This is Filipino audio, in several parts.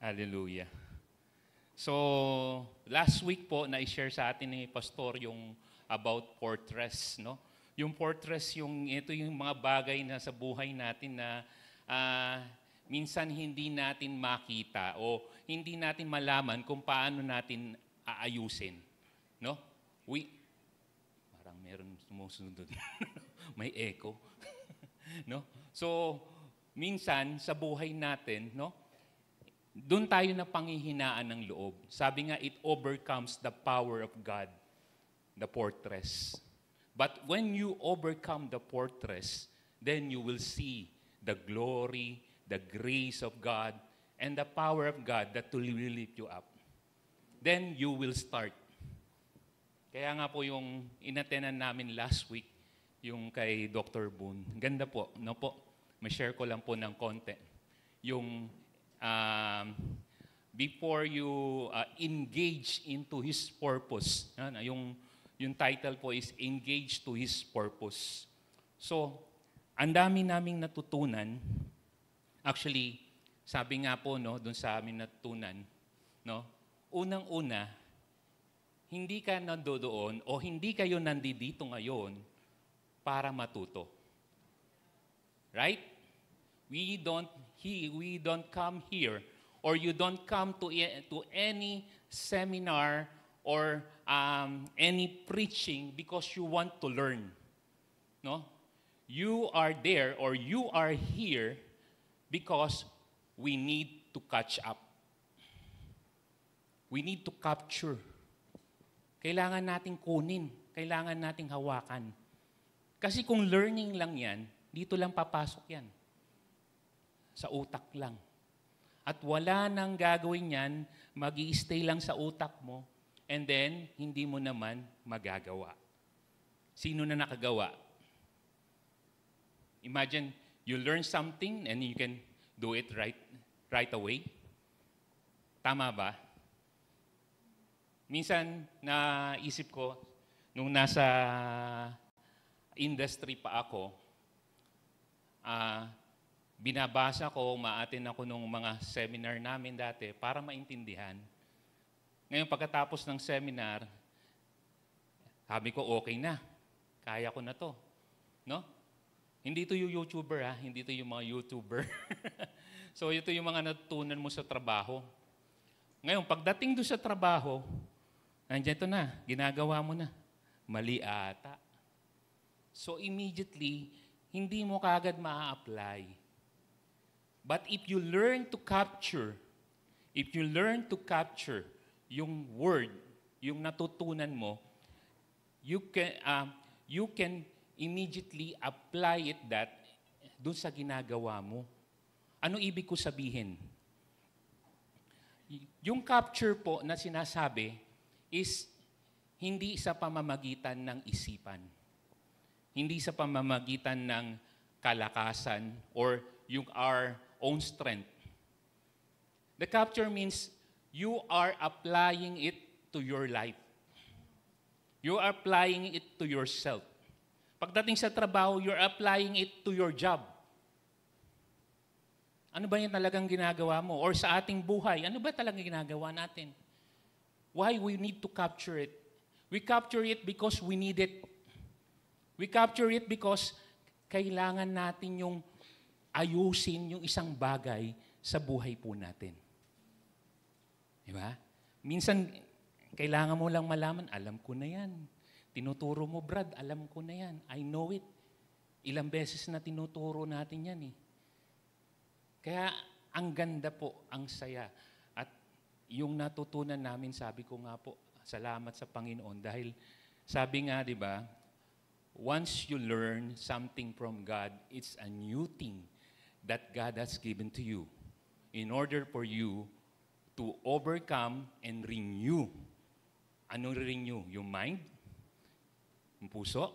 Hallelujah. So, last week po, na-share sa atin ni Pastor yung about fortress, no? Yung fortress, ito yung mga bagay na sa buhay natin na minsan hindi natin makita o hindi natin malaman kung paano natin aayusin, no? Parang meron sumusunod. May echo. No? So, minsan sa buhay natin, no? Doon tayo na panghihinaan ng loob. Sabi nga, it overcomes the power of God, the fortress. But when you overcome the fortress, then you will see the glory, the grace of God, and the power of God that will lift you up. Then you will start. Kaya nga po yung inatenan namin last week, yung kay Dr. Boone. Ganda po, no po? Ma-share ko lang po ng konti. Yung before you engage into His purpose. Yung title po is Engage to His Purpose. So, ang dami naming natutunan. Actually, sabi nga po, no, doon sa amin natutunan, no, unang-una, hindi ka nandoon o hindi kayo nandito ngayon para matuto. Right? We don't come here or you don't come to any seminar or any preaching because you want to learn. No? You are there or you are here because we need to catch up. We need to capture. Kailangan nating kunin. Kailangan nating hawakan. Kasi kung learning lang yan, dito lang papasok yan. Sa utak lang. At wala nang gagawin yan, mag-i-stay lang sa utak mo, and then, hindi mo naman magagawa. Sino na nakagawa? Imagine, you learn something and you can do it right away. Tama ba? Minsan, naisip ko, nung nasa industry pa ako, binabasa ko, ma-attend ako nung mga seminar namin dati para maintindihan. Ngayon, pagkatapos ng seminar, sabi ko, okay na. Kaya ko na to. No? Hindi ito yung YouTuber, ha? Hindi ito yung mga YouTuber. So, ito yung mga natutunan mo sa trabaho. Ngayon, pagdating doon sa trabaho, nandiyan ito na, ginagawa mo na. Mali ata. So, immediately, hindi mo kaagad ma-apply. But if you learn to capture yung word, yung natutunan mo, you can immediately apply it doon sa ginagawa mo. Ano ibig ko sabihin? Yung capture po na sinasabi is hindi sa pamamagitan ng isipan. Hindi sa pamamagitan ng kalakasan or yung our own strength. The capture means you are applying it to your life. You are applying it to yourself. Pagdating sa trabaho, you're applying it to your job. Ano ba yung talagang ginagawa mo? Or sa ating buhay, ano ba talagang ginagawa natin? Why we need to capture it? We capture it because we need it. We capture it because kailangan natin yung ayusin yung isang bagay sa buhay po natin. Diba? Minsan, kailangan mo lang malaman, alam ko na yan. Tinuturo mo, Brad, alam ko na yan. I know it. Ilang beses na tinuturo natin yan eh. Kaya, ang ganda po, ang saya. At yung natutunan namin, sabi ko nga po, salamat sa Panginoon. Dahil, sabi nga, di ba, once you learn something from God, it's a new thing that God has given to you in order for you to overcome and renew. Ano renew? Yung mind? Yung puso?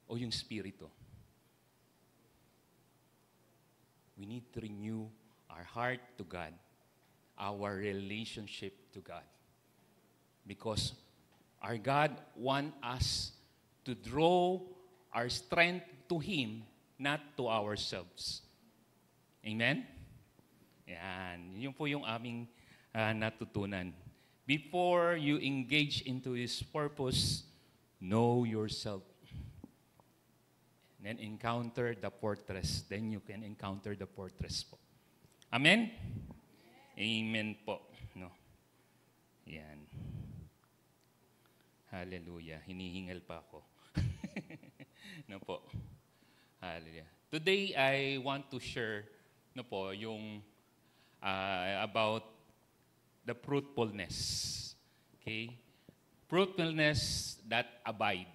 O yung spirito? We need to renew our heart to God, our relationship to God. Because our God wants us to draw our strength to Him, not to ourselves. Amen? Yan. Yun po yung aming natutunan. Before you engage into His purpose, know yourself. Then encounter the fortress. Then you can encounter the fortress po. Amen? Amen po. No? Yan. Hallelujah. Hinihingal pa ako. No po. Hallelujah. Today, I want to share no po, yung about the fruitfulness. Okay? Fruitfulness that abide.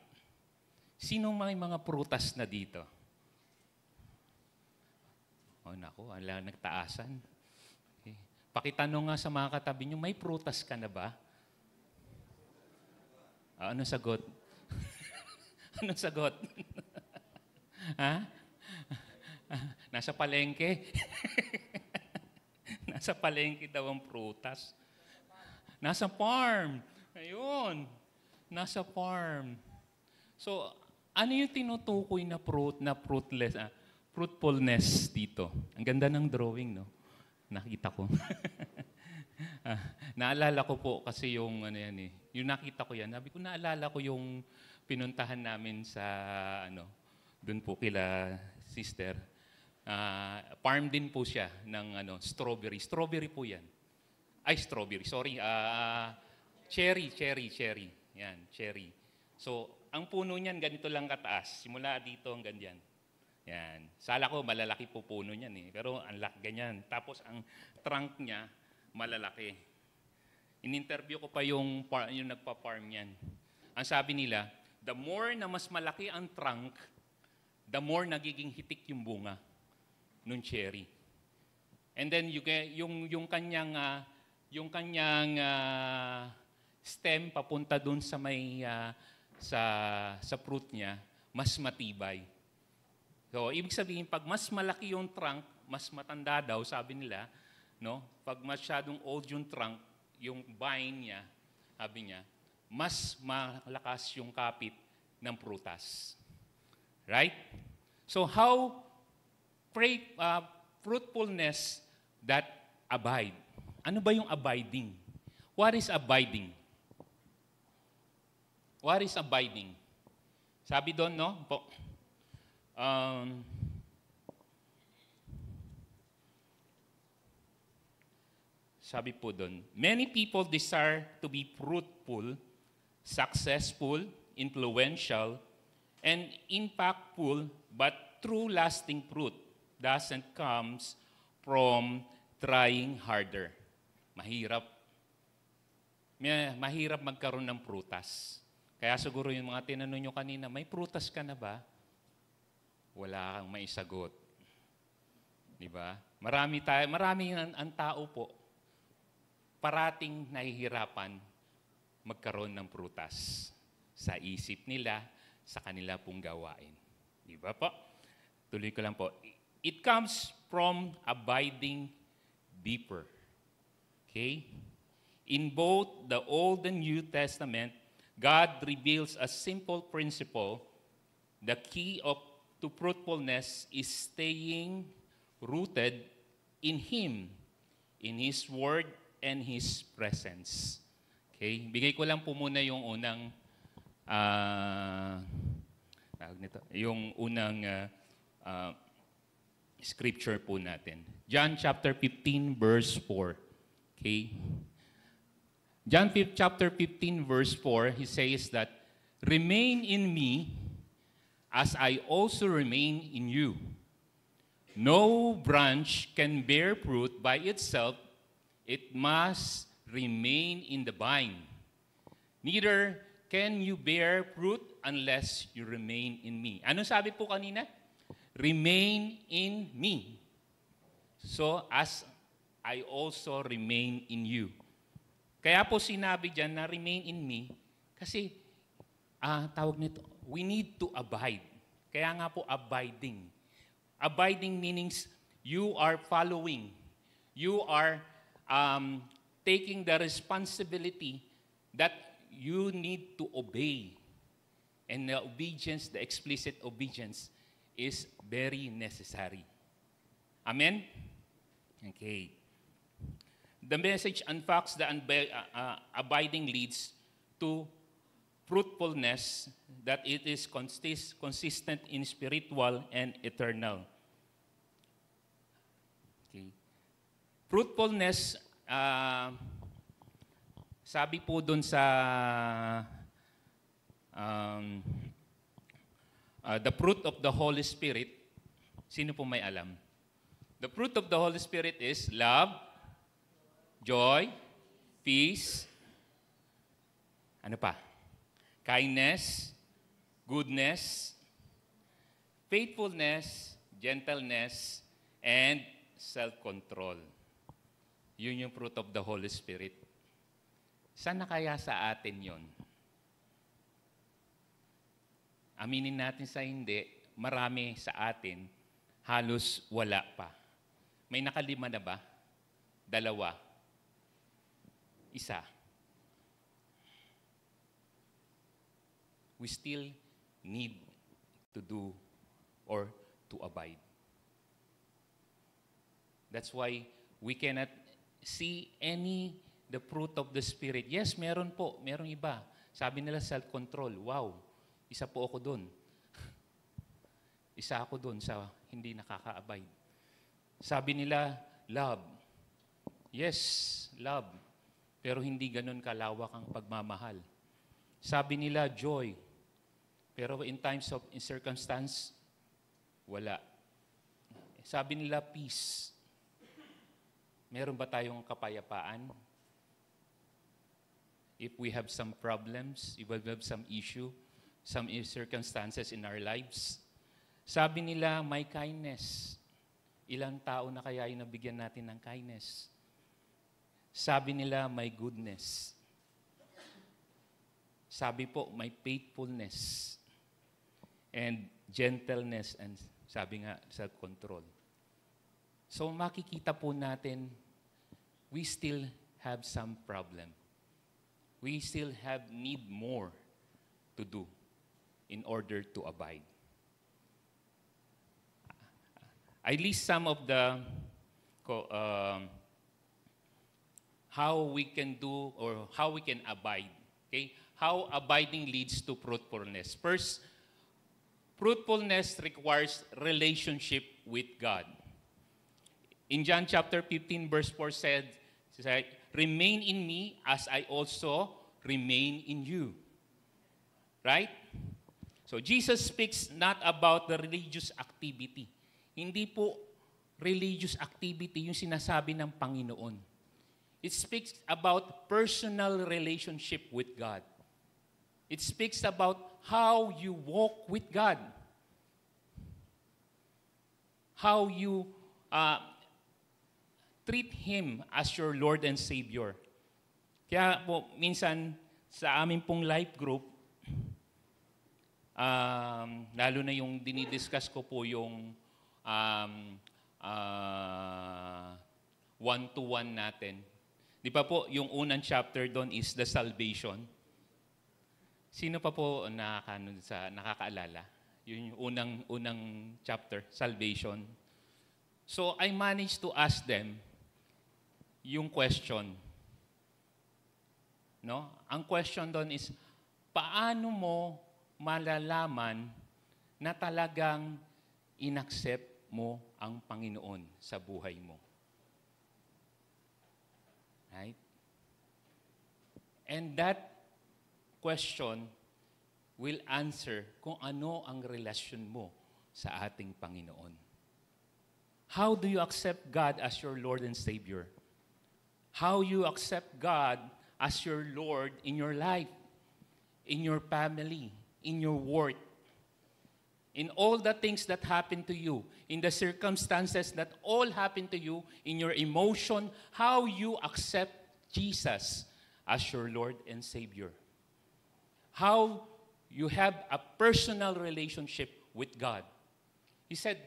Sino may mga prutas na dito? Oh, naku, ala, nagtaasan. Okay. Pakitanong nga sa mga katabi nyo, may prutas ka na ba? Ano sagot? Anong sagot? Ha? Nasa palengke? Nasa palengke daw ang prutas. Nasa farm. Ayun. Nasa farm. So, ano yung tinutukoy na fruitfulness dito? Ang ganda ng drawing, no? Nakita ko. Naalala ko po kasi yung ano yan eh. Yung nakita ko yan. Sabi ko, naalala ko yung pinuntahan namin sa doon po kila sister. Farm din po siya ng strawberry. Strawberry po yan. Ay, strawberry. Sorry. Cherry. Yan, cherry. So, ang puno niyan ganito lang kataas. Simula dito hanggang diyan. Yan. Sala ko malalaki po puno niyan eh. Pero ang laki ganyan. Tapos ang trunk niya malalaki. In-interview ko pa yung nagpa-farm niyan. Ang sabi nila, the more na mas malaki ang trunk, the more nagiging hitik yung bunga nung cherry. And then yung kanyang stem papunta dun sa may sa fruit niya, mas matibay. So, ibig sabihin pag mas malaki yung trunk, mas matanda daw sabi nila, no? Pag masyadong old yung trunk, yung vine niya, sabi niya, mas malakas yung kapit ng prutas. Right? So how fruitfulness that abide. Ano ba yung abiding? What is abiding? What is abiding? Sabi doon, no? Sabi po doon, many people desire to be fruitful, successful, influential, and impactful, but true lasting fruit doesn't comes from trying harder. Mahirap. Mahirap magkaroon ng prutas. Kaya siguro yung mga tinanong nyo kanina, may prutas ka na ba? Wala kang maisagot. Diba? Marami ang tao po, parating nahihirapan magkaroon ng prutas sa isip nila, sa kanila pong gawain. Di ba po? Tuloy ko lang po. It comes from abiding deeper. Okay? In both the Old and New Testament, God reveals a simple principle. The key to fruitfulness is staying rooted in Him, in His Word, and His presence. Okay? Bigay ko lang po muna yung unang scripture po natin. John chapter 15 verse 4. Okay? John chapter 15 verse 4, he says that, remain in me as I also remain in you. No branch can bear fruit by itself, it must remain in the vine. Neither can you bear fruit unless you remain in me. Ano sabi po kanina? Remain in me. So, as I also remain in you. Kaya po sinabi dyan na remain in me, kasi, tawag nito, we need to abide. Kaya nga po, abiding. Abiding means you are following. You are taking the responsibility that you need to obey. And the obedience, the explicit obedience, is very necessary. Amen? Okay. The message unpacks the abiding leads to fruitfulness, that it is consistent in spiritual and eternal. Okay. Fruitfulness, sabi po dun sa the fruit of the Holy Spirit, sino po may alam? The fruit of the Holy Spirit is love, joy, peace, ano pa? Kindness, goodness, faithfulness, gentleness, and self-control. Yun yung fruit of the Holy Spirit. Sana kaya sa atin yun? Aminin natin sa hindi, marami sa atin, halos wala pa. May nakalima na ba? Dalawa? Isa? We still need to do or to abide. That's why we cannot see the fruit of the Spirit. Yes, meron po, merong iba. Sabi nila self-control. Wow, isa po ako doon. Isa ako doon sa hindi nakaka-abide. Sabi nila love. Yes, love. Pero hindi ganun kalawak ang pagmamahal. Sabi nila joy. Pero in times of circumstance, wala. Sabi nila peace. Meron ba tayong kapayapaan? If we have some problems, if we have some issue, some circumstances in our lives. Sabi nila may kindness. Ilang tao na kaya yung nabigyan natin ng kindness? Sabi nila may goodness. Sabi po may faithfulness. And gentleness, and sabi nga, self-control. So makikita po natin, we still have some problem. We still need more to do in order to abide. I list some of the how we can do or how we can abide. Okay? How abiding leads to fruitfulness. First, fruitfulness requires relationship with God. In John chapter 15, verse 4 said, remain in me as I also remain in you. Right? So Jesus speaks not about the religious activity. Hindi po religious activity yung sinasabi ng Panginoon. It speaks about personal relationship with God. It speaks about how you walk with God. How you treat Him as your Lord and Savior. Kaya po, minsan sa amin pong life group, lalo na yung dinidiscuss ko po yung one-to-one natin. Di ba po, yung unang chapter doon is the salvation. Sino pa po nakakaalala? Yun yung unang chapter, salvation. So I managed to ask them yung question. No? Ang question doon is, paano mo malalaman na talagang inaccept mo ang Panginoon sa buhay mo? Right? And that question will answer kung ano ang relasyon mo sa ating Panginoon. How do you accept God as your Lord and Savior? How you accept God as your Lord in your life, in your family, in your work, in all the things that happen to you, in the circumstances that all happen to you, in your emotion, how you accept Jesus as your Lord and Savior. How you have a personal relationship with God. He said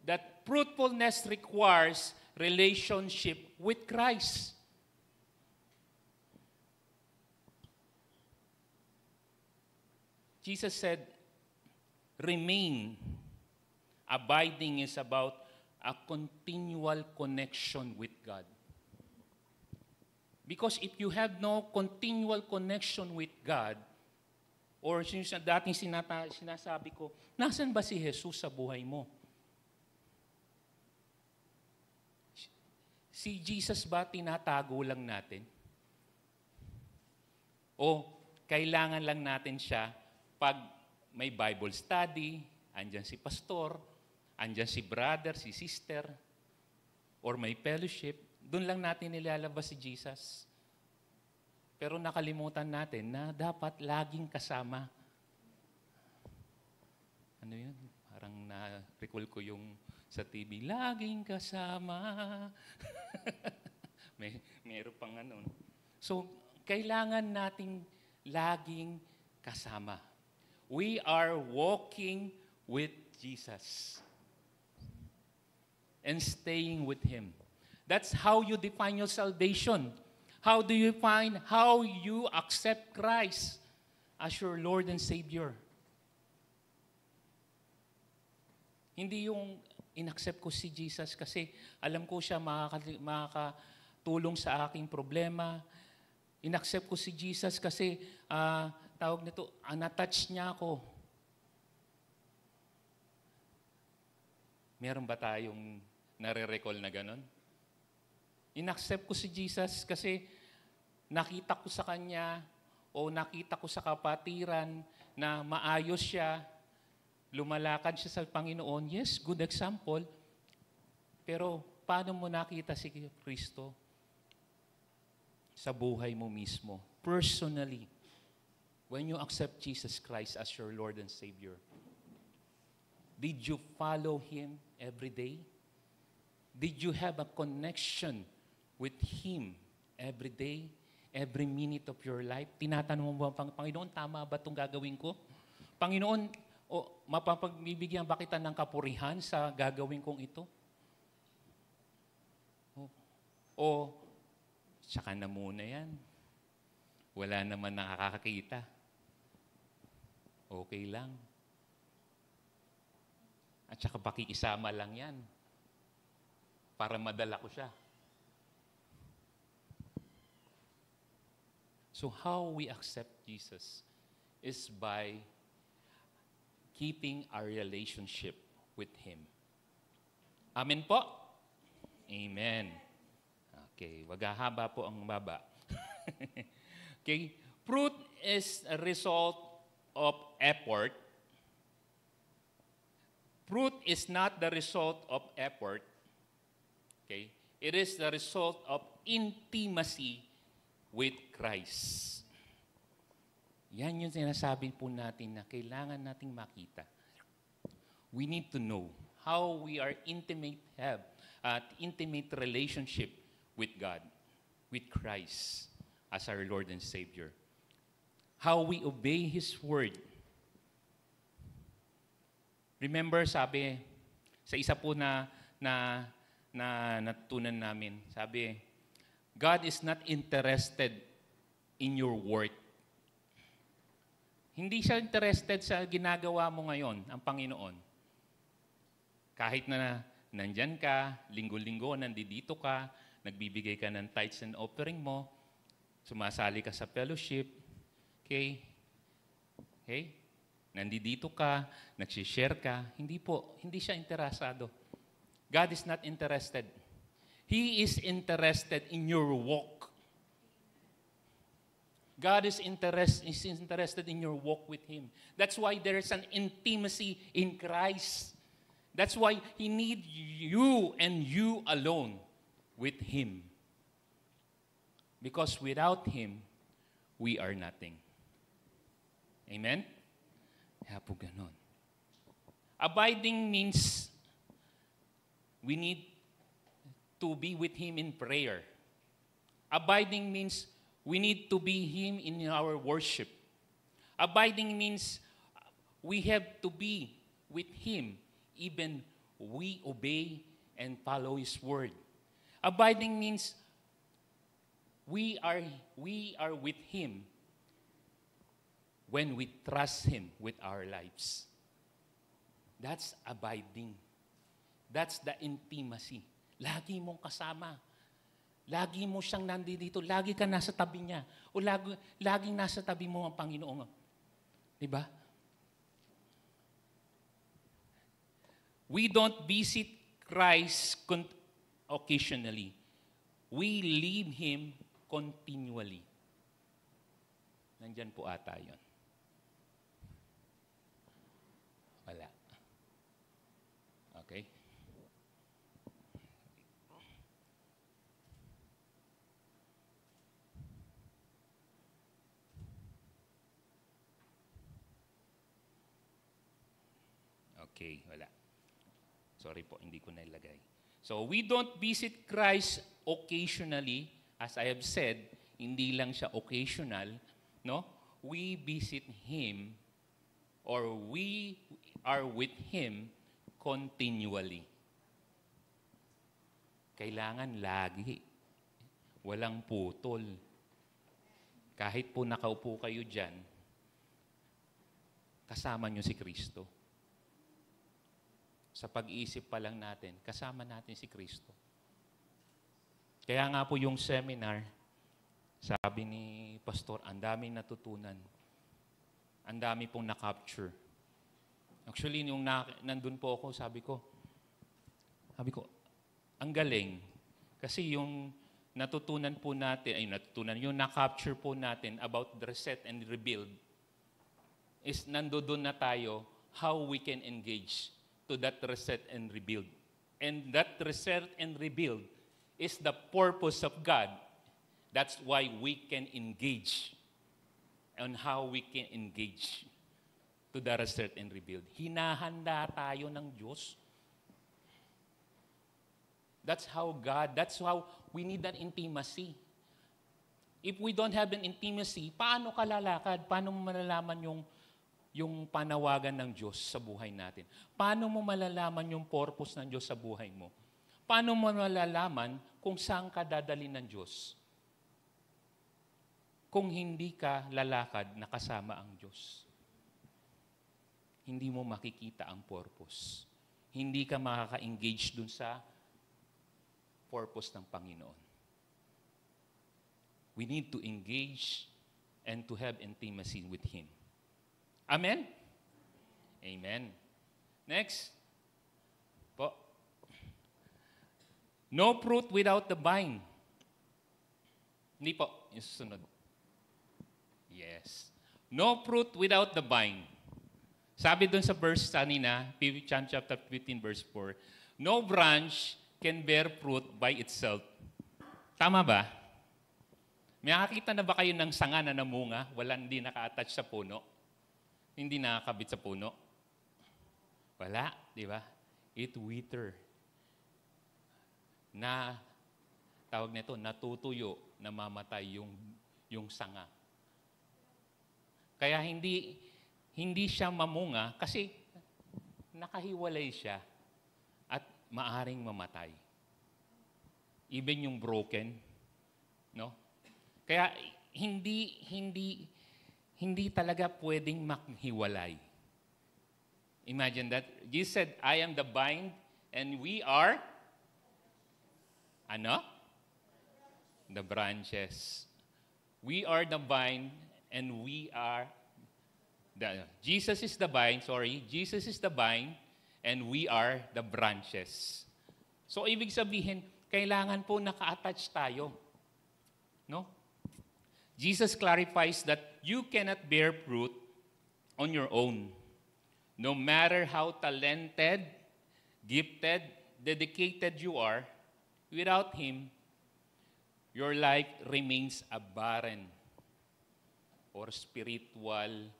that fruitfulness requires relationship with Christ. Jesus said, remain. Abiding is about a continual connection with God. Because if you have no continual connection with God, or dating sinasabi ko, nasan ba si Jesus sa buhay mo? Si Jesus ba tinatago lang natin? O kailangan lang natin siya pag may Bible study, andyan si pastor, andyan si brother, si sister, or may fellowship, doon lang natin nilalabas si Jesus. Pero nakalimutan natin na dapat laging kasama. Ano yun? Parang na-recall ko yung sa TV, laging kasama. Meron pang ano. So, kailangan nating laging kasama. We are walking with Jesus and staying with Him. That's how you define your salvation. How do you find how you accept Christ as your Lord and Savior? Hindi yung inaccept ko si Jesus kasi alam ko siya makakatulong sa aking problema. Inaccept ko si Jesus kasi tawag nito, na-touch niya ako. Meron ba tayong nare-recall na ganon? Inaccept ko si Jesus kasi nakita ko sa Kanya o nakita ko sa kapatiran na maayos siya, lumalakad siya sa Panginoon. Yes, good example. Pero paano mo nakita si Kristo? Sa buhay mo mismo. Personally. When you accept Jesus Christ as your Lord and Savior. Did you follow Him every day? Did you have a connection with Him every day, every minute of your life? Tinatanong mo ba, Panginoon, tama ba itong gagawin ko? Panginoon, mapapagbibigyan ba kita ng kapurihan sa gagawin kong ito? O tsaka na muna yan. Wala naman nakakakita. Okay lang. At saka pakikisama lang yan para madala ko siya. So how we accept Jesus is by keeping our relationship with Him. Amen po? Amen. Okay, wag haba po ang baba. Okay, fruit is a result of effort. Fruit is not the result of effort. Okay, it is the result of intimacy with Christ. Yan yung sinasabi po natin na kailangan nating makita. We need to know how we are have intimate relationship with God, with Christ as our Lord and Savior. How we obey His Word. Remember, sabi, sa isa po na natutunan namin, sabi, God is not interested in your work. Hindi siya interested sa ginagawa mo ngayon, ang Panginoon. Kahit na nandyan ka, linggo-linggo, nandito ka, nagbibigay ka ng tithes and offering mo, sumasali ka sa fellowship, okay? Okay? Nandito ka, nagsishare ka, hindi po, hindi siya interesado. God is not interested. He is interested in your walk. God is interested in your walk with Him. That's why there is an intimacy in Christ. That's why He needs you and you alone with Him. Because without Him, we are nothing. Amen? Kaya po ganon. Abiding means we need to be with Him in prayer. Abiding means we need to be Him in our worship. Abiding means we have to be with Him even we obey and follow His word. Abiding means we are with Him when we trust Him with our lives. That's abiding. That's the intimacy. Lagi mong kasama. Lagi mo siyang nandito, lagi ka nasa tabi niya. O laging nasa tabi mo ang Panginoon. Di ba? We don't visit Christ occasionally. We live Him continually. Nandyan po ata yun. Wala. Okay? Okay, wala. Sorry po, hindi ko nailagay. So, we don't visit Christ occasionally. As I have said, hindi lang siya occasional, no? We visit Him or we are with Him continually. Kailangan lagi. Walang putol. Kahit po nakaupo kayo dyan, kasama nyo si Kristo. Sa pag-iisip pa lang natin, kasama natin si Kristo. Kaya nga po yung seminar, sabi ni Pastor, ang daming natutunan. Ang dami pong na-capture. Actually, yung nandun po ako, sabi ko, ang galing. Kasi yung natutunan po natin, yung na-capture po natin about the reset and rebuild, is nandoon na tayo how we can engage to that reset and rebuild. And that reset and rebuild is the purpose of God. That's why we can engage on how we can engage to the reset and rebuild. Hinahanda tayo ng Diyos. That's how we need that intimacy. If we don't have an intimacy, paano ka lalakad? Paano mo malalaman yung panawagan ng Diyos sa buhay natin? Paano mo malalaman yung purpose ng Diyos sa buhay mo? Paano mo malalaman kung saan ka dadali ng Diyos? Kung hindi ka lalakad na kasama ang Diyos. Hindi mo makikita ang purpose. Hindi ka makaka-engage dun sa purpose ng Panginoon. We need to engage and to have intimacy with Him. Amen? Amen. Next. Po. No fruit without the vine. Hindi po. Yung susunod. Yes. No fruit without the vine. Sabi dun sa verse kanina, John chapter 15 verse 4, no branch can bear fruit by itself. Tama ba? May nakakita na ba kayo ng sanga na namunga, hindi naka-attach sa puno? Hindi nakakabit sa puno? Wala, di ba? It wither. Tawag nito, natutuyo, namamatay yung sanga. Kaya hindi siya mamunga kasi nakahiwalay siya at maaring mamatay. Even yung broken, no? Kaya hindi talaga pwedeng maghiwalay. Imagine that. Jesus said, I am the vine and we are the branches. We are the vine and we are Jesus is the vine and we are the branches. So ibig sabihin, kailangan po naka-attach tayo. No? Jesus clarifies that you cannot bear fruit on your own. No matter how talented, gifted, dedicated you are, without Him, your life remains a barren or spiritual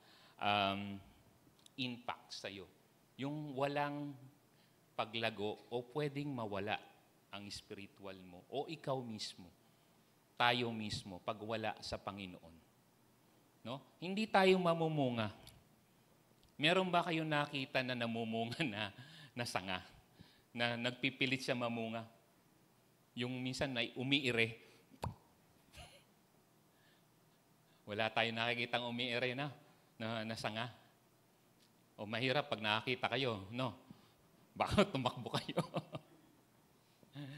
impact sa'yo. Yung walang paglago o pwedeng mawala ang spiritual mo o ikaw mismo. Tayo mismo pag wala sa Panginoon. No? Hindi tayo mamumunga. Meron ba kayong nakita na namumunga na sanga? Na nagpipilit siya mamunga? Yung minsan na umiire. Wala tayong nakikitang umiire na sanga. O mahirap pag nakakita kayo, no? Baka tumakbo kayo.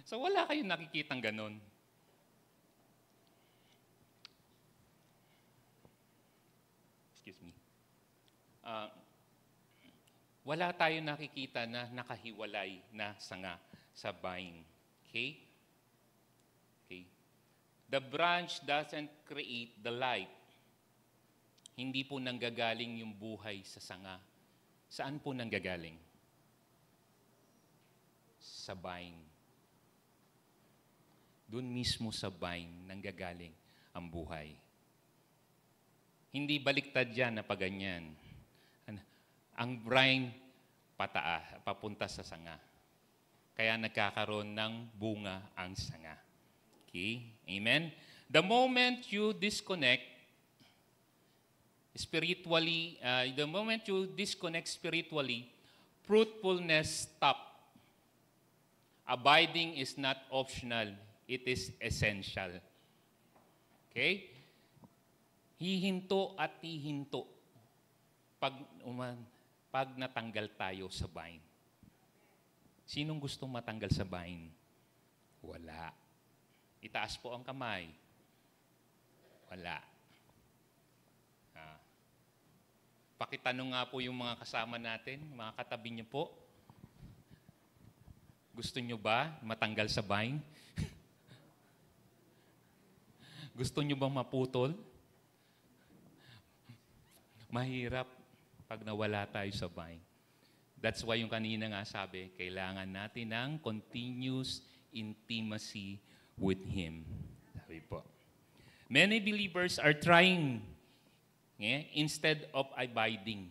So wala kayong nakikitang ganun. ah, wala tayo nakikita na nakahiwalay na sanga sa vine. Okay? Okay. The branch doesn't create the life. Hindi po nanggagaling yung buhay sa sanga. Saan po nanggagaling? Sa vine. Doon mismo sa vine nanggagaling ang buhay. Hindi baliktad yan na paganyan. Ang vine papunta sa sanga. Kaya nagkakaroon ng bunga ang sanga. Okay? Amen? The moment you disconnect spiritually, fruitfulness stop. Abiding is not optional. It is essential. Okay? Hihinto at hihinto pag natanggal tayo sa vine. Sinong gustong matanggal sa vine? Wala. Itaas po ang kamay. Wala. Pakitanong nga po yung mga kasama natin, mga katabi niyo po. Gusto niyo ba matanggal sa vine? Gusto niyo bang maputol? Mahirap pag nawala tayo sa vine. That's why yung kanina nga sabi, kailangan natin ng continuous intimacy with Him. Sabi po. Many believers are trying instead of abiding.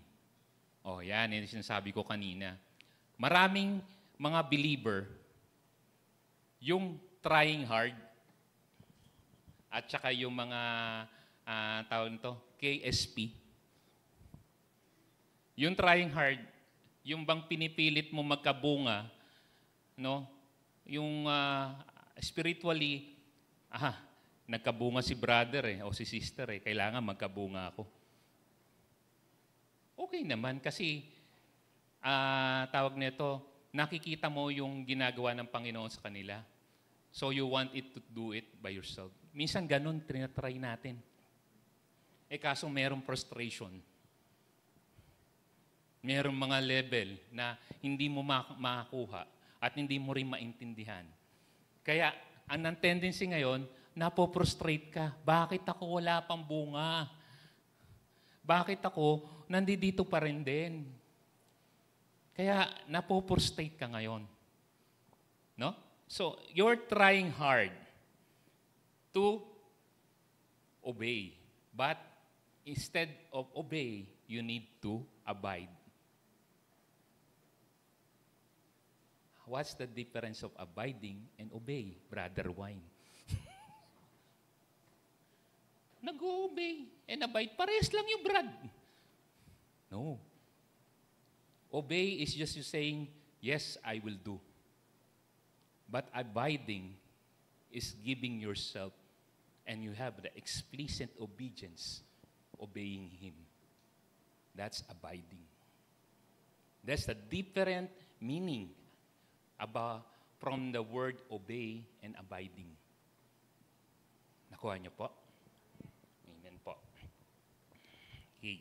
Oh, yan yung sinasabi ko kanina. Maraming mga believer, yung trying hard, at saka yung mga tawag nito, KSP. Yung trying hard, yung bang pinipilit mo magkabunga, no? Yung spiritually, nagkabunga si brother o si sister kailangan magkabunga ako. Okay naman kasi tawag nito, nakikita mo yung ginagawa ng Panginoon sa kanila. So you want it to do it by yourself. Minsan ganun, tinatry natin. Kaso merong frustration. Merong mga level na hindi mo makakuha at hindi mo rin maintindihan. Kaya, ang tendency ngayon, napoprostrate ka. Bakit ako wala pang bunga? Bakit ako nandito pa rin din? Kaya, napoprostrate ka ngayon. No? So, you're trying hard to obey. But, instead of obey, you need to abide. What's the difference of abiding and obey, Brother Wine? Nag-obey and abide. Parehas lang yung brad. No. Obey is just you saying, yes, I will do. But abiding is giving yourself and you have the explicit obedience, obeying Him. That's abiding. That's a different meaning from the word obey and abiding. Nakuha niyo po? Amen po. Okay.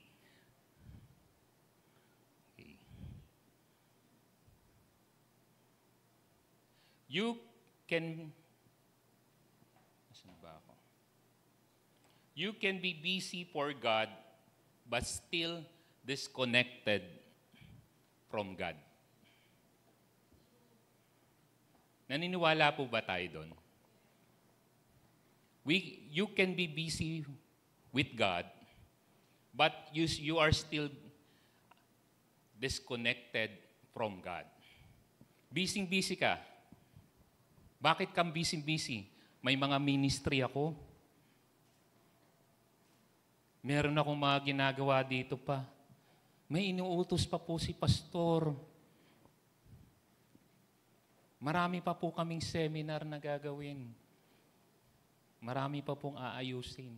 Okay. You can be busy for God but still disconnected from God. Naniniwala po ba tayo doon? You can be busy with God, but you are still disconnected from God. Busy ka. Bakit kang busy? May mga ministry ako. Meron akong mga ginagawa dito pa. May inuutos pa po si pastor. Marami pa po kaming seminar na gagawin. Marami pa pong aayusin.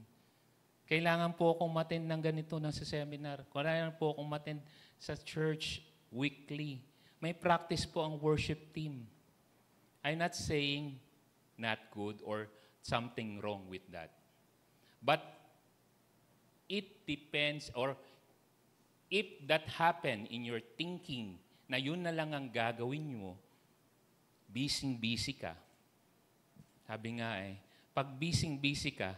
Kailangan po akong mattend ng ganito na sa seminar. Kailangan po akong mattend sa church weekly. May practice po ang worship team. I'm not saying not good or something wrong with that. But it depends or if that happen in your thinking na yun na lang ang gagawin mo, busy-busy ka. Sabi nga pag busy-busy ka,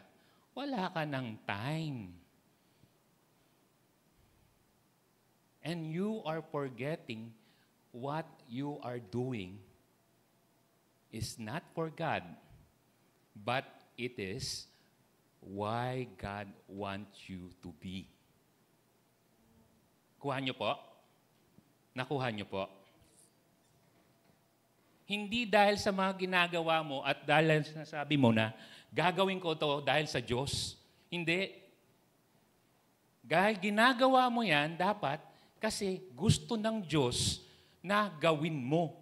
wala ka ng time. And you are forgetting what you are doing is not for God, but it is why God wants you to be. Kuha niyo po? Nakuha niyo po? Hindi dahil sa mga ginagawa mo at dahil sa sinasabi mo na, gagawin ko to dahil sa Diyos. Hindi. Dahil ginagawa mo yan, dapat kasi gusto ng Diyos na gawin mo.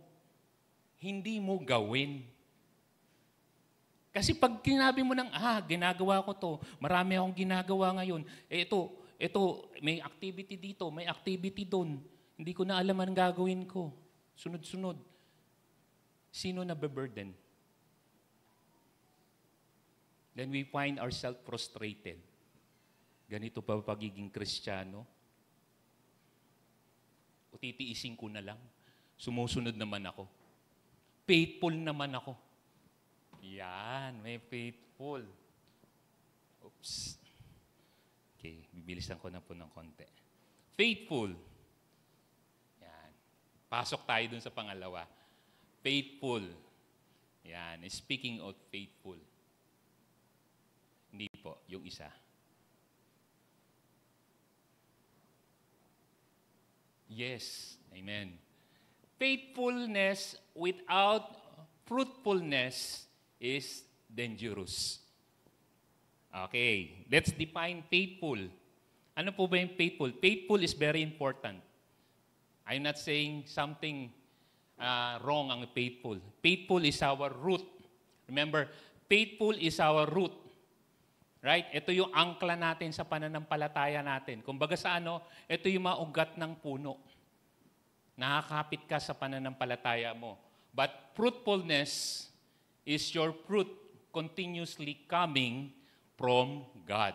Hindi mo gawin. Kasi pag kinabi mo ng, ginagawa ko to, marami akong ginagawa ngayon, ito, may activity dito, may activity doon. Hindi ko na alam anong gagawin ko. Sunod-sunod. Sino na be-burden? Then we find ourselves frustrated. Ganito pa pagiging Kristiyano? O titiisin ko na lang. Sumusunod naman ako. Faithful naman ako. Yan, may faithful. Oops. Okay, bibilisan ko na po ng konti. Faithful. Yan. Pasok tayo dun sa pangalawa. Faithful. Yan. Speaking of faithful. Hindi po, yung isa. Yes. Amen. Faithfulness without fruitfulness is dangerous. Okay. Let's define faithful. Ano po ba yung faithful? Faithful is very important. I'm not saying something wrong ang faithful. Faithful is our root. Remember, faithful is our root. Right? Ito yung angkla natin sa pananampalataya natin. Kumbaga sa ito yung mga ugat ng puno. Nakakapit ka sa pananampalataya mo. But fruitfulness is your fruit continuously coming from God.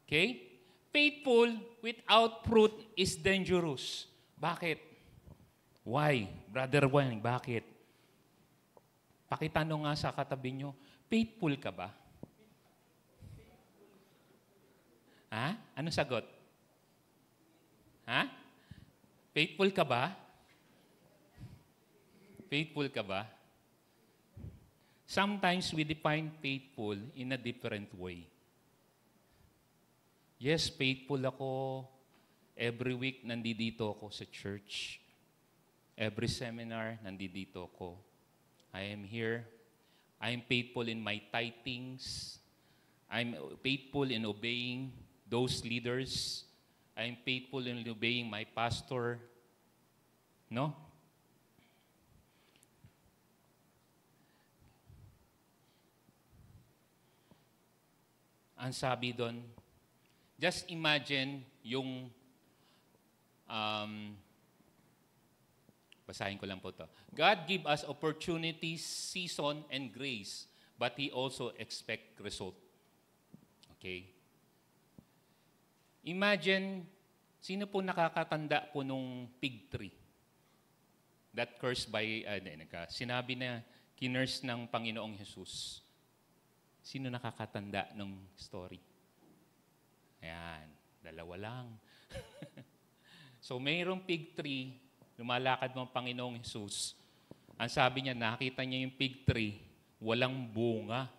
Okay? Faithful without fruit is dangerous. Bakit? Why? Brother Wayne, bakit? Pakitanong nga sa katabi nyo, faithful ka ba? Ha? Anong sagot? Ha? Faithful ka ba? Faithful ka ba? Sometimes we define faithful in a different way. Yes, faithful ako. Every week nandito ako sa church. Every seminar, nandito ako. I am here. I am faithful in my tithings. I'm faithful in obeying those leaders. I am faithful in obeying my pastor. No? Ang sabi doon, just imagine yung basahin ko lang po to. God give us opportunities, season, and grace, but He also expect result. Okay? Imagine, sino po nakakatanda po nung fig tree? That cursed by, sinabi na kinurse ng Panginoong Jesus. Sino nakakatanda ng story? Ayan, dalawa lang. So, mayroong fig tree, lumalakad mo ang Panginoong Jesus. Ang sabi niya, nakita niya yung fig tree, walang bunga.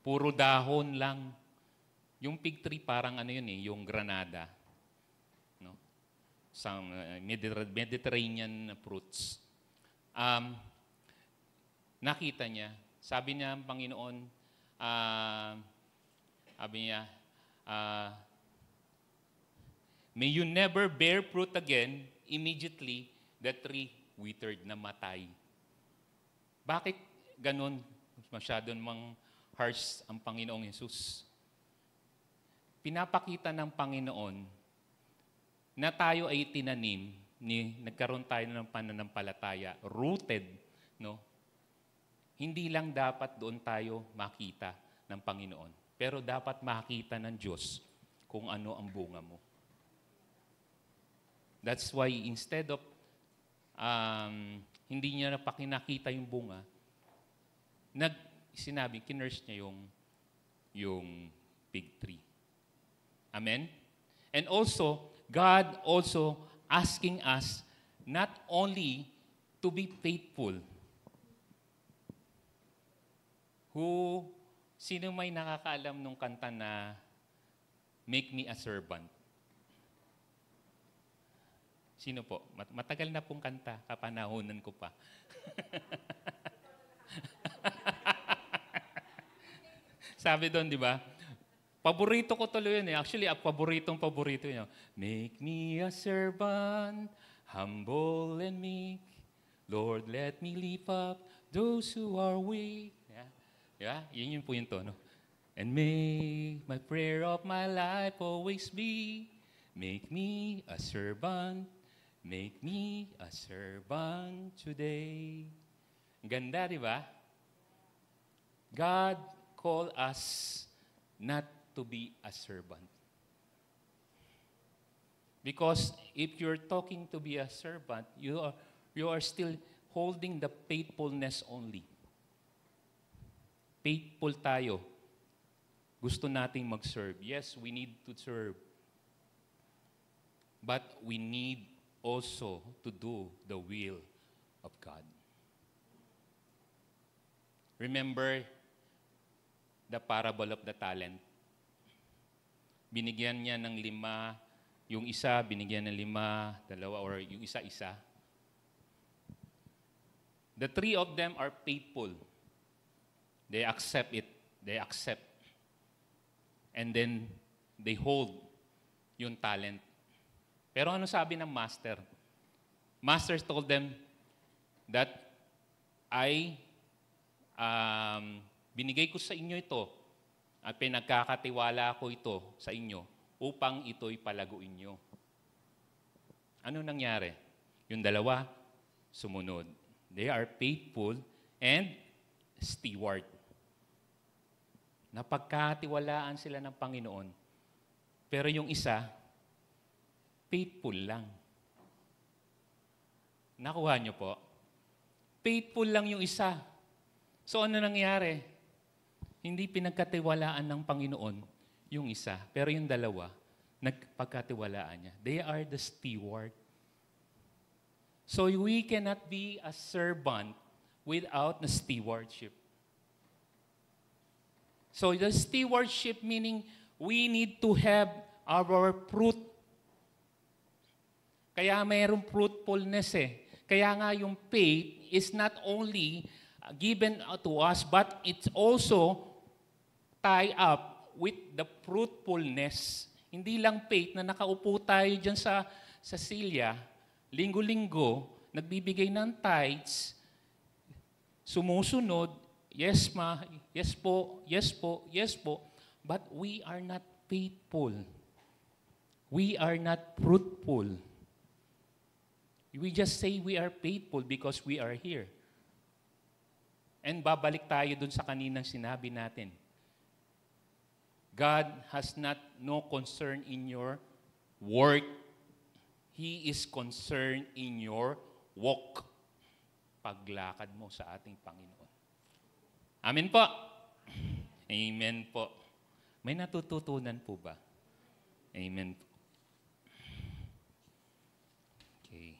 Puro dahon lang. Yung fig tree parang yung granada. No? Some Mediterranean fruits. Nakita niya, sabi niya ang Panginoon, may you never bear fruit again. Immediately, the tree withered, namatay. Bakit ganun? Masyadong harsh ang Panginoong Jesus. Pinapakita ng Panginoon na tayo ay tinanim, nagkaroon tayo ng pananampalataya, rooted, no? Hindi lang dapat doon tayo makita ng Panginoon, pero dapat makita ng Diyos kung ano ang bunga mo. That's why instead of hindi niya na pakinakita yung bunga, kinurse niya yung fig tree. Amen? And also, God also asking us not only to be faithful. Sino may nakakaalam nung kanta na Make Me a Servant? Sino po? Matagal na pong kanta, kapanahonan ko pa. Sabi doon, di ba? Paborito ko tuloy yun eh. Actually, paborito yun. Make me a servant, humble and meek. Lord, let me lift up those who are weak. Yeah? Yun po yung tono. And may my prayer of my life always be, make me a servant, make me a servant today. Ganda, di ba? God called us not to be a servant. Because if you're talking to be a servant, you are still holding the faithfulness only. Faithful tayo. Gusto nating mag-serve. Yes, we need to serve. But we need also to do the will of God. Remember the parable of the talent. Binigyan niya ng 5, yung isa binigyan ng 5, 2, or yung isa-isa. The 3 of them are faithful. They accept it. They accept. And then, they hold yung talent. Pero ano sabi ng master? Master told them that binigay ko sa inyo ito at pinagkakatiwala ko ito sa inyo upang ito'y palaguin nyo. Ano nangyari? Yung 2, sumunod. They are faithful and steward. Napagkatiwalaan sila ng Panginoon. Pero yung isa, faithful lang. Nakuha niyo po? Faithful lang yung isa. So ano nangyari? Hindi pinagkatiwalaan ng Panginoon yung isa. Pero yung 2, nagpagkatiwalaan niya. They are the steward. So we cannot be a servant without the stewardship. So the stewardship meaning we need to have our fruit. Kaya mayroong fruitfulness eh. Kaya nga yung faith is not only given to us, but it's also tied up with the fruitfulness. Hindi lang faith na nakaupo tayo dyan sa silya, linggo-linggo, nagbibigay ng tithes, sumusunod, yes ma, yes po, yes po, yes po, but we are not faithful. We are not fruitful. We just say we are faithful because we are here. And babalik tayo dun sa kaninang sinabi natin. God has no concern in your work. He is concerned in your walk. Paglakad mo sa ating Panginoon. Amen po. Amen po. May natututunan po ba? Amen po. Okay.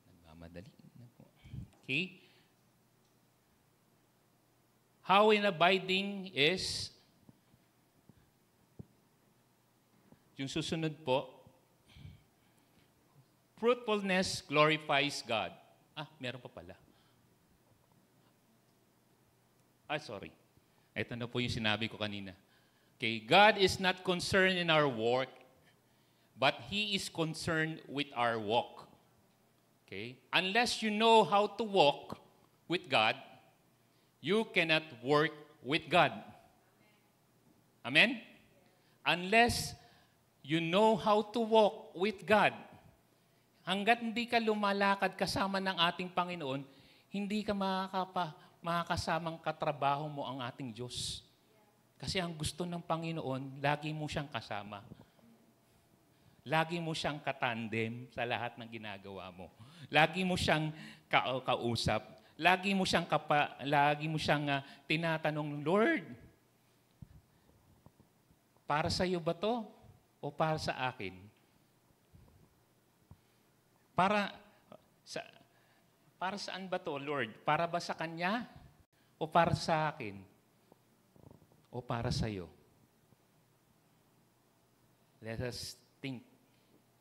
Nagmamadali na po. Okay. How in abiding is, yung susunod po, fruitfulness glorifies God. Meron pa pala. Sorry. Ito na po yung sinabi ko kanina. Okay, God is not concerned in our work, but He is concerned with our walk. Okay? Unless you know how to walk with God, you cannot work with God. Amen? Unless you know how to walk with God, hanggat hindi ka lumalakad kasama ng ating Panginoon, hindi ka makakasamang katrabaho mo ang ating Diyos. Kasi ang gusto ng Panginoon, lagi mo siyang kasama. Lagi mo siyang katandem sa lahat ng ginagawa mo. Lagi mo siyang kausap. Lagi mo siyang tinatanong, Lord, para sa iyo ba to o para sa akin? Para saan ba to, Lord? Para ba sa Kanya o para sa akin? O para sa iyo? Let us think.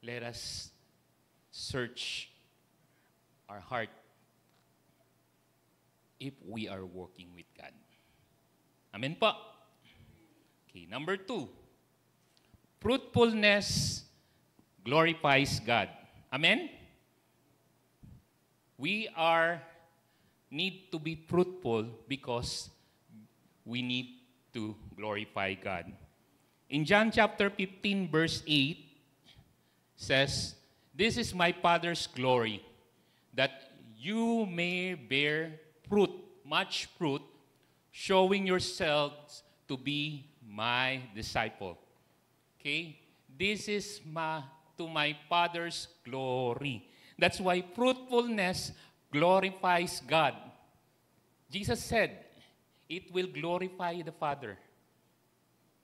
Let us search our heart if we are working with God. Amen po. Okay, number 2. Fruitfulness glorifies God. Amen? We need to be fruitful because we need to glorify God. In John chapter 15, verse 8, says, "This is my Father's glory, that you may bear fruit, much fruit, showing yourselves to be my disciple." Okay? This is to my Father's glory. That's why fruitfulness glorifies God. Jesus said, it will glorify the Father.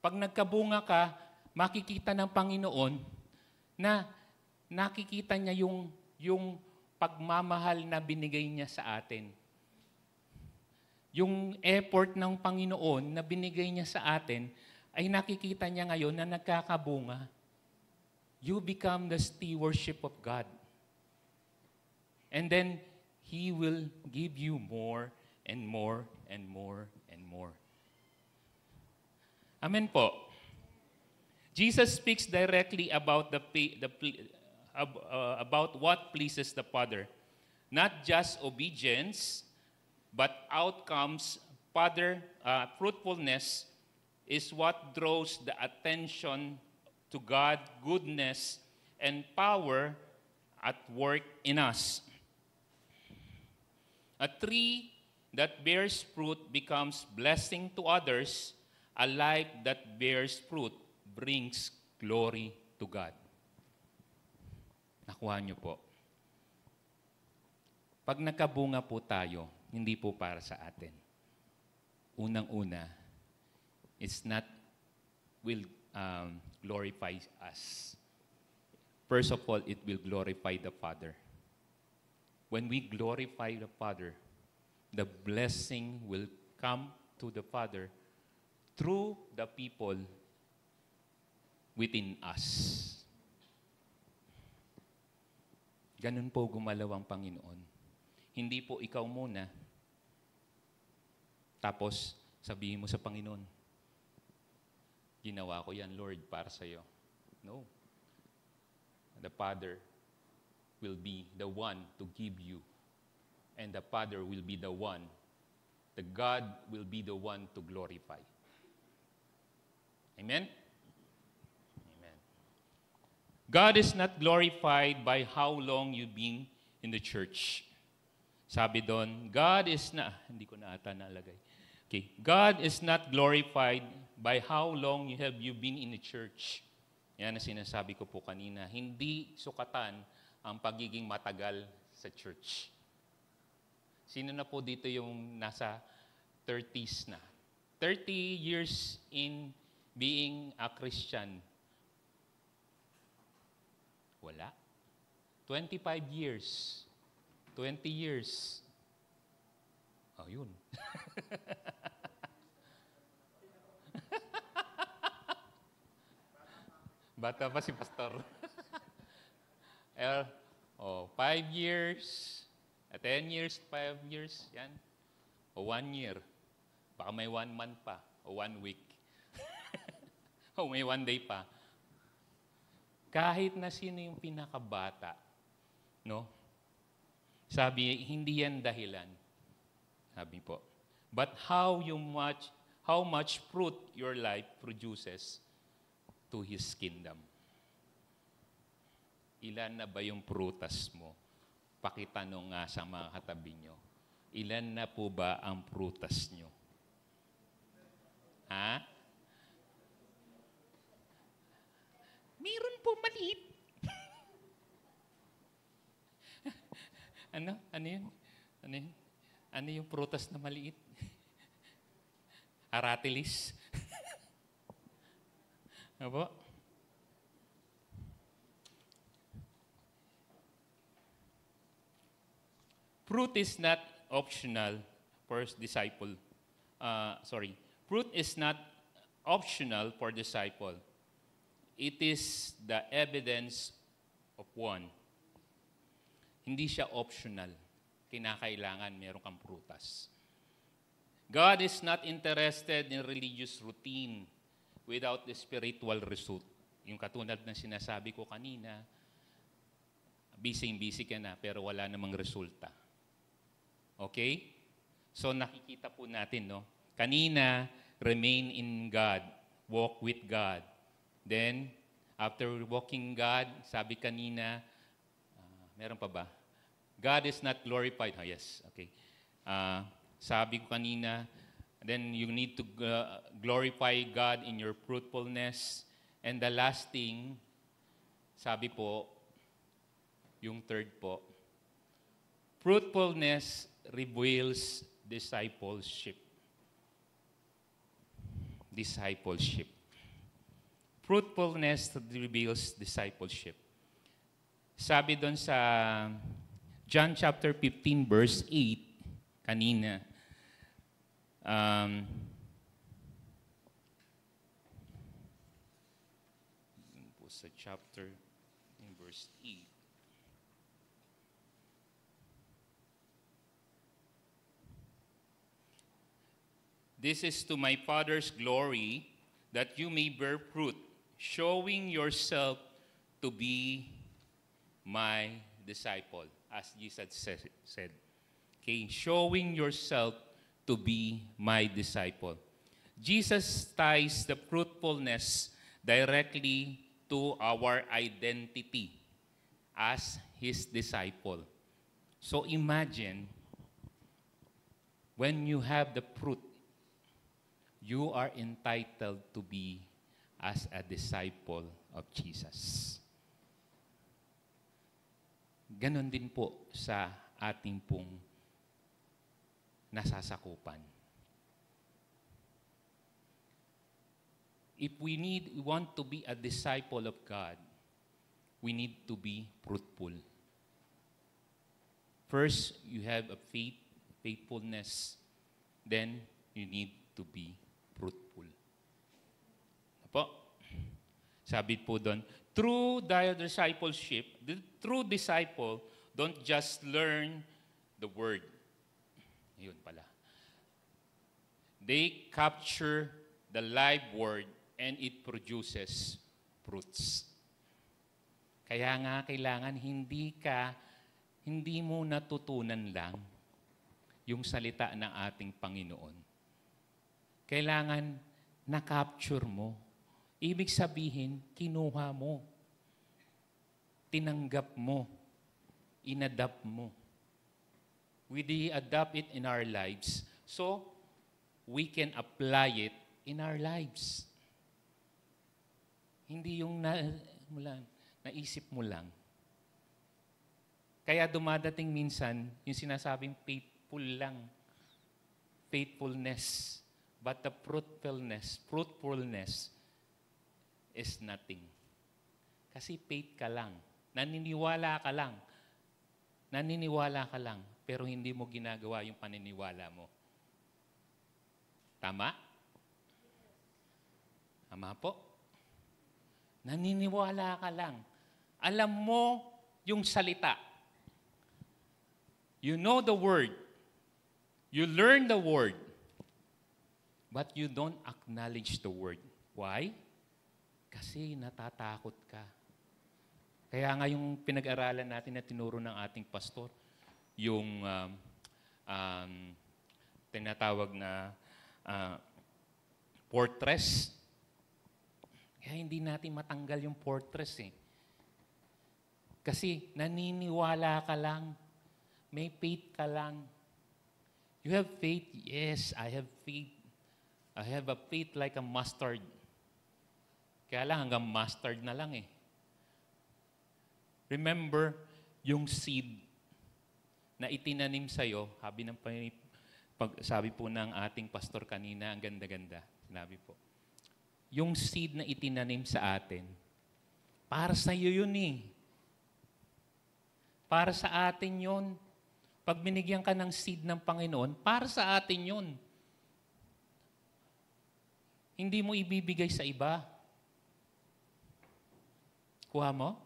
Pag nagkabunga ka, makikita ng Panginoon na nakikita niya yung pagmamahal na binigay niya sa atin. Yung effort ng Panginoon na binigay niya sa atin, ay nakikita niya ngayon na nagkakabunga. You become the stewardship of God. And then, He will give you more and more and more and more. Amen po. Jesus speaks directly about about what pleases the Father. Not just obedience, but outcomes. Fruitfulness is what draws the attention to God, goodness, and power at work in us. A tree that bears fruit becomes blessing to others. A life that bears fruit brings glory to God. Nakuha niyo po. Pag nagkabunga po tayo, hindi po para sa atin. Unang-una, it's not will glorify us. First of all, it will glorify the Father. When we glorify the Father, the blessing will come to the Father through the people within us. Ganun po gumalaw ang Panginoon. Hindi po ikaw muna, tapos sabihin mo sa Panginoon, ginawa ko yan, Lord, para sa iyo. No. The Father will be the one to give you. And the Father will be the one, the God will be the one to glorify. Amen? Amen. God is not glorified by how long you've been in the church. Sabi doon, hindi ko na ata nalagay. Okay, God is not glorified by how long you been in the church. Yan ang sinasabi ko po kanina. Hindi sukatan ang pagiging matagal sa church. Sino na po dito yung nasa 30s na? 30 years in being a Christian. Wala. 25 years. 20 years. Oh, yun. Bata pa si Pastor. 5 years, 10 years, 5 years, yan. O 1 year. Baka may 1 month pa, o 1 week. O may 1 day pa. Kahit na sino yung pinakabata, no? Sabi, hindi yan dahilan. Sabi po. But how much fruit your life produces to His kingdom. Ilan na ba yung prutas mo? Pakitanong nga sa mga katabi nyo. Ilan na po ba ang prutas nyo? Ha? Ano yun? Ano yung prutas na maliit? Aratilis. Apo? Fruit is not optional for disciple. Sorry. Fruit is not optional for disciple. It is the evidence of one. Hindi siya optional. Kinakailangan meron kang prutas. God is not interested in religious routine without the spiritual result. Yung katulad ng sinasabi ko kanina, busy ka na pero wala namang resulta. Okay? So nakikita po natin, no? Kanina, remain in God, walk with God. Then, after walking God, sabi kanina, meron pa ba? God is not glorified. Oh, yes, okay. Sabi ko kanina, then you need to glorify God in your fruitfulness. And the last thing, sabi po, yung third po, fruitfulness reveals discipleship. Discipleship. Fruitfulness reveals discipleship. Sabi doon sa John chapter 15 verse 8, kanina, po sa chapter in verse 8. This is to my Father's glory, that you may bear fruit, showing yourself to be my disciple, as Jesus said. Okay, showing yourself to be my disciple. Jesus ties the fruitfulness directly to our identity as His disciple. So imagine, when you have the fruit, you are entitled to be as a disciple of Jesus. Ganon din po sa ating pong nasasakupan. If we want to be a disciple of God, we need to be fruitful. First, you have a faithfulness. Then, you need to be fruitful. Apo? Sabi po doon, through the discipleship, the true disciple don't just learn the word. Yun pala. They capture the live word and it produces fruits. Kaya nga kailangan hindi mo natutunan lang yung salita ng ating Panginoon. Kailangan na-capture mo. Ibig sabihin, kinuha mo. Tinanggap mo. Inadapt mo. We adapt it in our lives so we can apply it in our lives. Hindi yung naisip mo lang. Kaya dumadating minsan yung sinasabing faithful lang. Faithfulness. But the fruitfulness is nothing. Kasi faith ka lang. Naniniwala ka lang. Pero hindi mo ginagawa yung paniniwala mo. Tama? Tama po? Naniniwala ka lang. Alam mo yung salita. You know the word. You learn the word. But you don't acknowledge the word. Why? Kasi natatakot ka. Kaya nga yung pinag-aralan natin na tinuro ng ating pastor, yung tinatawag na fortress. Kaya hindi natin matanggal yung fortress eh. Kasi naniniwala ka lang. May faith ka lang. You have faith? Yes, I have faith. I have a faith like a mustard. Kaya lang hanggang mustard na lang eh. Remember, yung seed. na itinanim sa'yo, sabi po ng ating pastor kanina, ang ganda-ganda, sinabi po, yung seed na itinanim sa atin, para sa'yo yun eh. Para sa atin yun. Pag binigyan ka ng seed ng Panginoon, para sa atin yun. Hindi mo ibibigay sa iba. Kuha mo?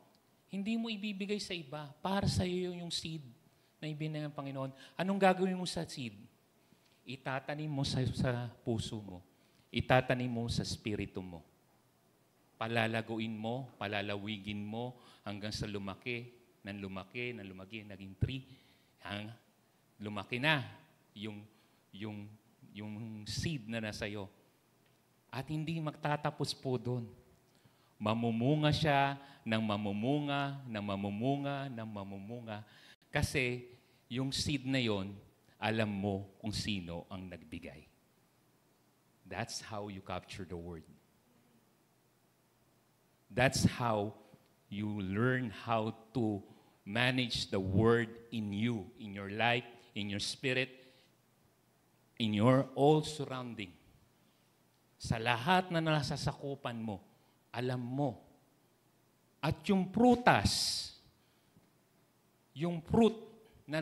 Hindi mo ibibigay sa iba. Para sa iyo yung seed na ibinigay ng Panginoon. Anong gagawin mo sa seed? Itatanim mo sa puso mo. Itatanim mo sa spirito mo. Palalaguin mo, palalawigin mo hanggang sa lumaki, naging tree. Lumaki na yung seed na nasa iyo. At hindi magtatapos po doon. Mamumunga siya ng mamumunga, ng mamumunga, ng mamumunga. Kasi yung seed na yon, alam mo kung sino ang nagbigay. That's how you capture the word. That's how you learn how to manage the word in you, in your life, in your spirit, in your all surrounding. Sa lahat na nasasakupan mo, alam mo. At yung prutas, yung fruit na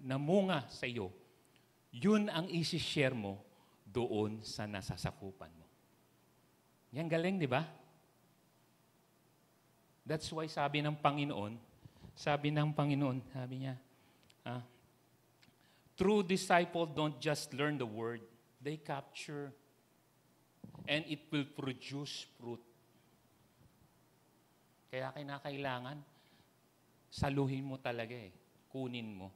namunga sa iyo, yun ang isi-share mo doon sa nasasakupan mo. Yan galing, di ba? That's why sabi niya, true disciples don't just learn the word, they capture and it will produce fruit. Kaya kinakailangan, saluhin mo talaga eh. Kunin mo.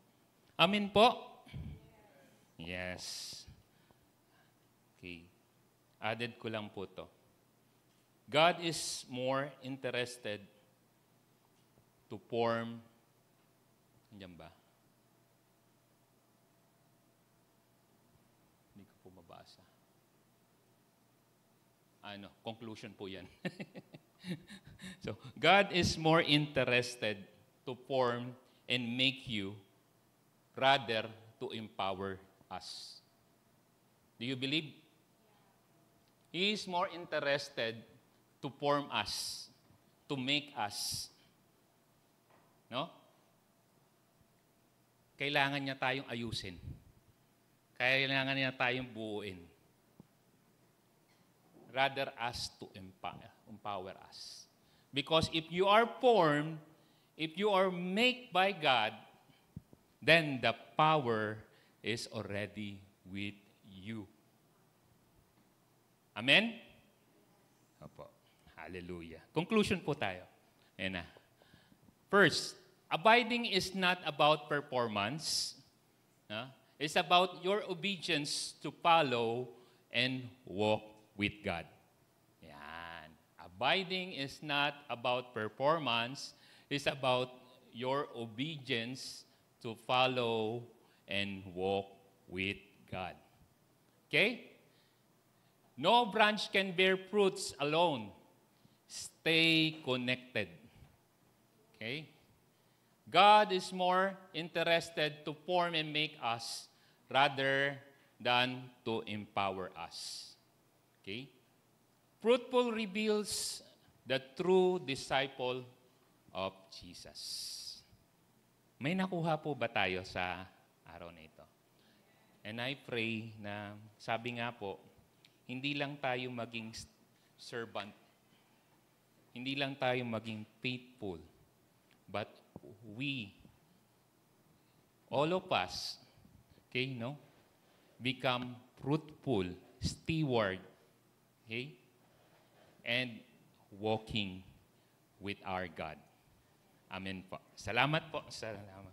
Amen po? Yes. Okay. Added ko lang po to. God is more interested to form, nandiyan ba? Hindi ko po mabasa. Conclusion po yan. So, God is more interested to form and make you rather to empower us. Do you believe? He is more interested to form us, to make us. No? Kailangan niya tayong ayusin. Kailangan niya tayong buuin. Rather us to empower us. Because if you are formed, if you are made by God, then the power is already with you. Amen? Opo. Hallelujah. Conclusion po tayo. Ayan na. First, abiding is not about performance. It's about your obedience to follow and walk with God. Yan. Abiding is not about performance. It's about your obedience to follow and walk with God. Okay? No branch can bear fruits alone. Stay connected. Okay? God is more interested to form and make us rather than to empower us. Okay? Fruitful reveals the true disciple of Jesus. May nakuha po ba tayo sa araw na ito? And I pray na, sabi nga po, hindi lang tayo maging servant, hindi lang tayo maging faithful, but we, all of us, okay, no? Become fruitful, steward, okay? And walking with our God. Amen po. Salamat po. Salamat.